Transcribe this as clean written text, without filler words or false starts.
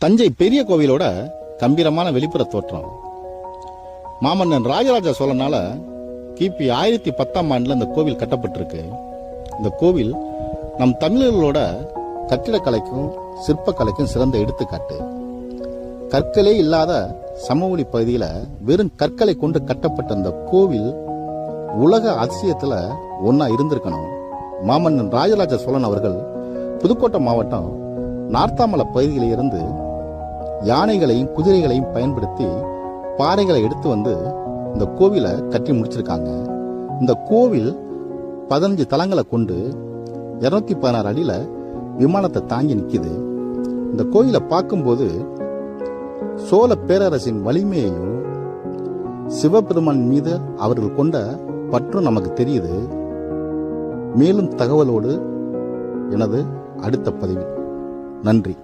தஞ்சை பெரிய கோவிலோட கம்பீரமான வெளிப்புற தோற்றம். மாமன்னன் ராஜராஜ சோழனால கிபி 1010 ஆண்டுல இந்த கோவில் கட்டப்பட்டிருக்கு. இந்த கோவில் நம் தமிழர்களோட கட்டிடக்கலைக்கும் சிற்பக்கலைக்கும் சிறந்த எடுத்துக்காட்டு. கற்களே இல்லாத சமவெளி பகுதியில வெறும் கற்களை கொண்டு கட்டப்பட்ட இந்த கோவில் உலக அதிசயத்துல ஒன்னா இருந்திருக்கணும். மாமன்னன் ராஜராஜ சோழன் அவர்கள் புதுக்கோட்டை மாவட்டம் நார்த்தாமலை பகுதியில இருந்து யானைகளையும் குதிரைகளையும் பயன்படுத்தி பாறைகளை எடுத்து வந்து இந்த கோவிலை கட்டி முடிச்சிருக்காங்க. இந்த கோவில் 15 தளங்களை கொண்டு 216 அடியில விமானத்தை தாங்கி நிக்குது. இந்த கோவிலை பார்க்கும்போது சோழ பேரரசின் வலிமையையும் சிவபெருமான் மீது அவர்கள் கொண்ட பற்றும் நமக்கு தெரியுது. மேலும் தகவலோடு எனது அடுத்த பதிவில். நன்றி.